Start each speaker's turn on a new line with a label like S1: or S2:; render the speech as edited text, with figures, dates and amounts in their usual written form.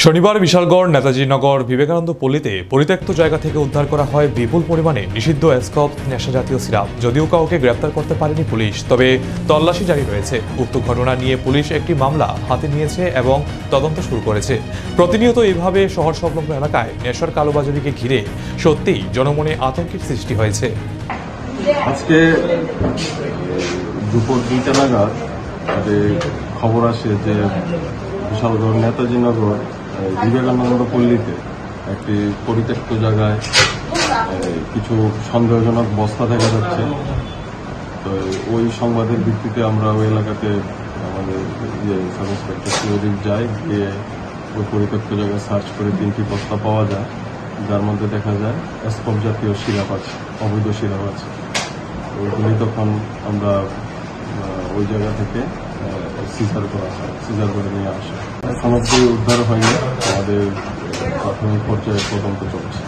S1: শনিবার বিশালগড় নেতাজি নগর বিবেকানন্দ পল্লীতে পরিত্যক্ত জায়গা থেকে উদ্ধার করা হয় বিপুল পরিমাণে নিষিদ্ধ স্কপ নেশাজাতীয় সিরাপ। যদিও কাউকে গ্রেপ্তার করতে পারেনি পুলিশ, তবে তল্লাশি জারি রয়েছে। উক্ত ঘটনা নিয়ে পুলিশ একটি মামলা হাতে নিয়েছে এবং তদন্ত শুরু করেছে। প্রতিনিয়ত এইভাবে শহর সংলগ্ন এলাকায় নেশার কালোবাজারিকে ঘিরে সত্যিই জনমনে আতঙ্কের সৃষ্টি হয়েছে।
S2: আজকে দুপুর 2টা নাগাদ খবর আসে যে বিশালগড় নেতাজি নগর বিবেকানন্দ পল্লীতে একটি পরিত্যক্ত জায়গায় কিছু সন্দেহজনক বস্তা দেখা যাচ্ছে। তো ওই সংবাদের ভিত্তিতে আমরা ওই এলাকাতে আমাদের সাব ইন্সপেক্টর সিওরিক যাই, গিয়ে ওই পরিত্যক্ত জায়গায় সার্চ করে 3টি বস্তা পাওয়া যায়, যার মধ্যে দেখা যায় স্কপ জাতীয় সিরাপ আছে, অবৈধ সিরাপ আছে। ওইগুলি তখন আমরা ওই জায়গা থেকে সিজার করে নিয়ে আসা। সামগ্রী উদ্ধার হয়নি, আমাদের প্রাথমিক পর্যায়ে তদন্ত চলছে।